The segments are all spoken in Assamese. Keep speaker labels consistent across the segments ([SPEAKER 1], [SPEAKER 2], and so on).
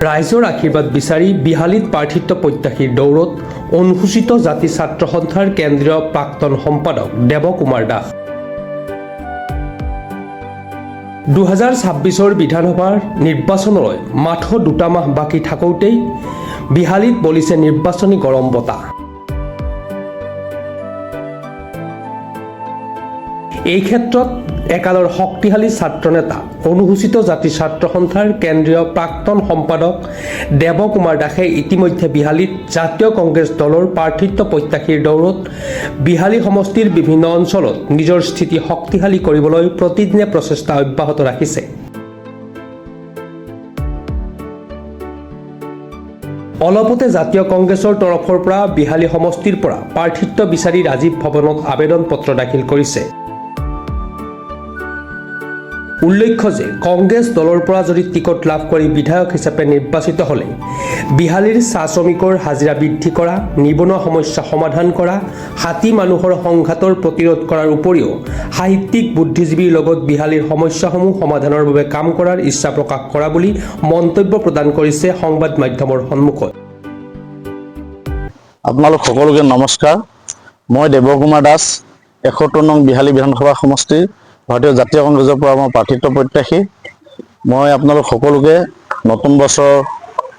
[SPEAKER 1] ৰাইজৰ আশীৰ্বাদ বিচাৰি বিহালীত প্ৰাৰ্থিত্ব প্ৰত্যাশীৰ দৌৰত অনুসূচিত জাতি ছাত্ৰ সন্থাৰ কেন্দ্ৰীয় প্ৰাক্তন সম্পাদক দেৱকুমাৰ দাস। 2026 বিধানসভাৰ নিৰ্বাচনলৈ মাত্ৰ 2 মাহ বাকী থাকোঁতেই বিহালীত বলিছে নিৰ্বাচনী গৰম বতাহ। এই ক্ষেত্ৰত একালৰ শক্তিশালী ছাত্ৰ নেতা অনুসূচিত জাতি ছাত্ৰ সন্থাৰ কেন্দ্ৰীয় প্ৰাক্তন সম্পাদক দেৱকুমাৰ দাসে ইতিমধ্যে বিহালীত জাতীয় কংগ্ৰেছ দলৰ প্ৰাৰ্থিত্ব প্ৰত্যাশীৰ দৌৰত বিহালী সমষ্টিৰ বিভিন্ন অঞ্চলত নিজৰ স্থিতি শক্তিশালী কৰিবলৈ প্ৰতিদিনে প্ৰচেষ্টা অব্যাহত ৰাখিছে। অলপতে জাতীয় কংগ্ৰেছৰ তৰফৰ পৰা বিহালী সমষ্টিৰ পৰা প্ৰাৰ্থিত্ব বিচাৰি ৰাজীৱ ভৱনত আবেদন পত্ৰ দাখিল কৰিছে। উল্লেখ্য যে কংগ্ৰেছ দলৰ পৰা যদি টিকট লাভ কৰি বিধায়ক হিচাপে নিৰ্বাচিত হ'লে বিহালীৰ চাহ শ্ৰমিকৰ হাজিৰা বৃদ্ধি কৰা, নিবনুৱা সমস্যা সমাধান কৰা, হাতী মানুহৰ সংঘাতৰ প্ৰতিৰোধ কৰাৰ উপৰিও সাহিত্যিক বুদ্ধিজীৱীৰ লগত বিহালীৰ সমস্যাসমূহ সমাধানৰ বাবে কাম কৰাৰ ইচ্ছা প্ৰকাশ কৰা বুলি মন্তব্য প্ৰদান কৰিছে সংবাদ মাধ্যমৰ সন্মুখত।
[SPEAKER 2] আপোনালোক সকলোকে নমস্কাৰ। মই দেৱকুমাৰ দাস, 71 নং বিহালী বিধানসভা সমষ্টিৰ ভাৰতীয় জাতীয় কংগ্ৰেছৰ পৰা মই প্ৰাৰ্থিত্ব প্ৰত্যাশী। মই আপোনালোক সকলোকে নতুন বছৰৰ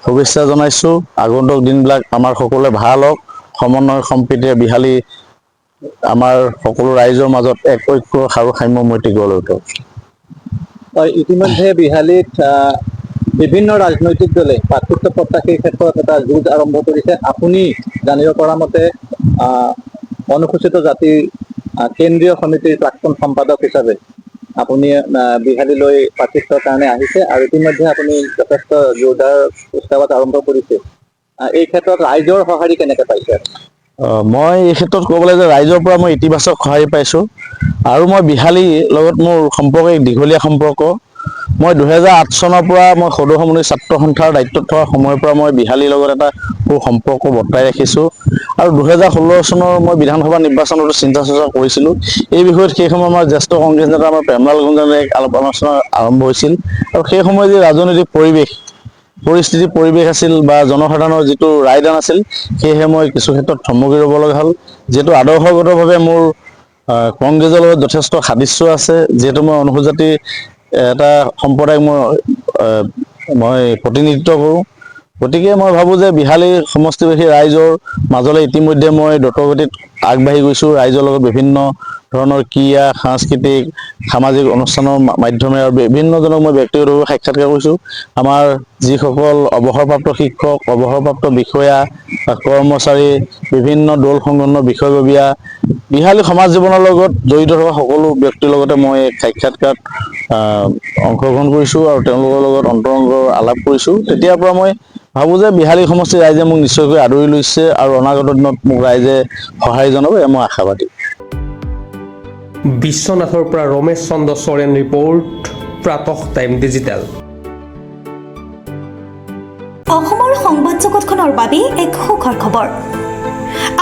[SPEAKER 2] শুভেচ্ছা জনাইছোঁ। আগন্তুক দিনবিলাক আমাৰ সকলোৱে ভাল হওক, সমন্বয় সম্প্ৰীতিৰে বিহালী আমাৰ সকলো ৰাইজৰ মাজত এক ঐক্য আৰু সাম্যমৈত্ৰী গঢ় লৈ উঠক।
[SPEAKER 3] ইতিমধ্যে বিহালীত বিভিন্ন ৰাজনৈতিক দলে প্ৰাৰ্থিত্ব প্ৰত্যাশীৰ ক্ষেত্ৰত এটা যুঁজ আৰম্ভ কৰিছে। আপুনি জানিব পৰা মতে অনুসূচিত জাতিৰ কেন্দ্ৰীয় সমিতিৰ প্ৰাক্তন সম্পাদক হিচাপে আপুনি বিহালীলৈ প্ৰাৰ্থিত্বৰ কাৰণে আহিছে আৰু ইতিমধ্যে আপুনি যথেষ্ট জোৰদাৰ উৎসাহত আৰম্ভ কৰিছে। এই ক্ষেত্ৰত ৰাইজৰ সঁহাৰি কেনেকৈ পাইছে?
[SPEAKER 2] মই এই ক্ষেত্ৰত ক'বলৈ যে ৰাইজৰ পৰা মই ইতিবাচক সঁহাৰি পাইছোঁ আৰু মই বিহালীৰ লগত মোৰ সম্পৰ্ক এক দীঘলীয়া সম্পৰ্ক। মই 2008 চনৰ পৰা মই সদৌ সমন্বয় ছাত্ৰ সন্থাৰ দায়িত্বত থকা সময়ৰ পৰা মই বিহালীৰ লগত এটা সুসম্পৰ্ক বৰ্তাই ৰাখিছোঁ আৰু 2016 চনৰ মই বিধানসভা নিৰ্বাচনতো চিন্তা চৰ্চা কৰিছিলোঁ এই বিষয়ত। সেই সময়ত আমাৰ জ্যেষ্ঠ কংগ্ৰেছ নেতা আমাৰ প্ৰেমলাল গুঞ্জনে এক আলোচনা আৰম্ভ হৈছিল আৰু সেই সময়ত যি ৰাজনৈতিক পৰিৱেশ আছিল বা জনসাধাৰণৰ যিটো ৰায়দান আছিল, সেয়েহে মই কিছু ক্ষেত্ৰত থমকি ৰ'ব লগা হ'ল। যিহেতু আদৰ্শগতভাৱে মোৰ কংগ্ৰেছৰ লগত যথেষ্ট সাদৃশ্য আছে, যিহেতু মই অনুসূচিত এটা সম্প্ৰদায়ক মই প্ৰতিনিধিত্ব কৰোঁ। গতিকে মই ভাবোঁ যে বিহালী সমষ্টিবাসী ৰাইজৰ মাজলৈ ইতিমধ্যে মই দ্ৰুতগতিত আগবাঢ়ি গৈছোঁ। ৰাইজৰ লগত বিভিন্ন ধৰণৰ ক্ৰীড়া, সাংস্কৃতিক, সামাজিক অনুষ্ঠানৰ মাধ্যমেৰে আৰু বিভিন্নজনক মই ব্যক্তিগতভাৱে সাক্ষাৎকাৰ কৰিছোঁ। আমাৰ যিসকল অৱসৰপ্ৰাপ্ত শিক্ষক, অৱসৰপ্ৰাপ্ত বিষয়া, কৰ্মচাৰী, বিভিন্ন দল সংগঠনৰ বিষয়ববীয়া, বিহালী সমাজ জীৱনৰ লগত জড়িত থকা সকলো ব্যক্তিৰ লগতে মই সাক্ষাৎকাৰত অংশগ্ৰহণ কৰিছোঁ আৰু তেওঁলোকৰ লগত অন্তৰংগৰ আলাপ কৰিছোঁ। তেতিয়াৰ পৰা মই ভাবোঁ যে বিহালী সমষ্টিৰ ৰাইজে মোক নিশ্চয়কৈ আদৰি লৈছে আৰু অনাগত দিনত মোক ৰাইজে সঁহাৰি জনাব, মই আশাবাদী।
[SPEAKER 1] বিশ্বনাথৰ পৰা ৰমেশ চন্দ্ৰ চৰেন ৰিপৰ্ট, প্ৰাতঃ টাইম ডিজিটেল।
[SPEAKER 4] অসমৰ সংবাদ জগতখনৰ বাবে এক সুখৰ খবৰ।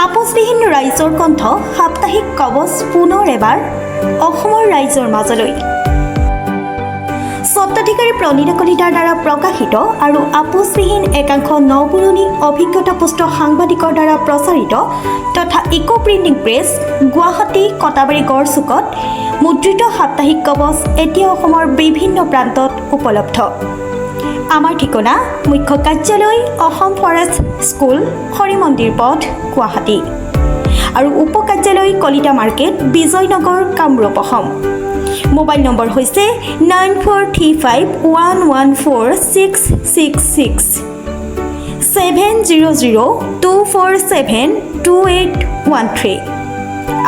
[SPEAKER 4] আপোচবিহীন ৰাইজৰ কণ্ঠ সাপ্তাহিক কবচ পুনৰ এবাৰ অসমৰ ৰাইজৰ মাজলৈ। স্বত্বাধিকাৰী প্ৰণীতা কলিতাৰ দ্বাৰা প্ৰকাশিত আৰু আপোচবিহীন একাংশ নপুৰণি অভিজ্ঞতাপুষ্ট সাংবাদিকৰ দ্বাৰা প্ৰচাৰিত তথা eco printing press, Guwahati, Katabari, গড়চুকত মুদ্ৰিত সাপ্তাহিক কবচ এতিয়া অসমৰ বিভিন্ন প্ৰান্তত উপলব্ধ। আমাৰ ঠিকনা মুখ্য কাৰ্যালয় অসম ফৰেষ্ট স্কুল, হৰি মন্দিৰ পথ, গুৱাহাটী আৰু উপ কাৰ্যালয় Kalita market, Bijoynagar, Kamrup, Assam. Mobile number হৈছে 9435114666 70024728113।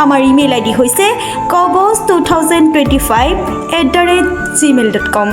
[SPEAKER 4] আমাৰ ইমেইল আইডি হৈছে kobos2025@gmail.com।